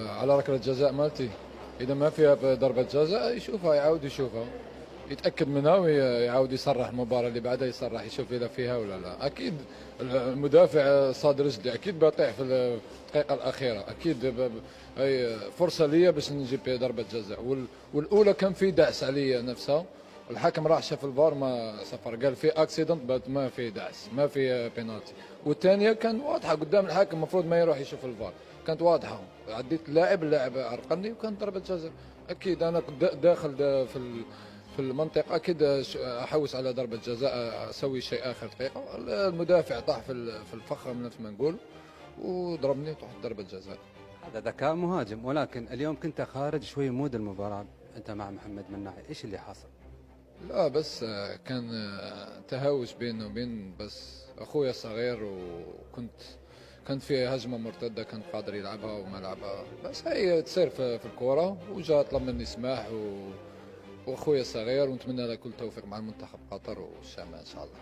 على ركلة جزاء مالتي، إذا ما فيها ضربة جزاء يشوفها، يعاود يشوفها، يتأكد منها ويعاود يصرح المباراة اللي بعدها، يصرح يشوف إذا فيها ولا لا. أكيد المدافع صاد رشدي أكيد بيطيح في الدقيقة الأخيرة، أكيد أي فرصة ليا باش نجيب ضربة جزاء. والأولى كان في دعس عليا نفسها، الحكم راح شاف الفار ما صفر، قال في اكسيدنت، ما في دعس، ما في بينالتي. والثانيه كان واضحه قدام الحكم، المفروض ما يروح يشوف الفار، كانت واضحه. عديت اللاعب عرقلني وكانت ضربه جزاء. اكيد انا داخل في المنطقه، اكيد احوس على ضربه جزاء، اسوي شيء اخر دقيقه. المدافع طاح في الفخ مثل ما نقول، وضربني وطحت ضربه جزاء. هذا ذكاء مهاجم، ولكن اليوم كنت خارج شوي مود المباراة أنت مع محمد مناعي، إيش اللي حصل؟ لا بس كان تهاوش بينه وبين بس اخويا الصغير، كانت في هجمه مرتده كان قادر يلعبها وما لعبها، بس هي تصير في الكوره. وجا طلب مني سماح واخويا الصغير، ونتمنى له كل توفيق مع المنتخب قطر والشام ان شاء الله.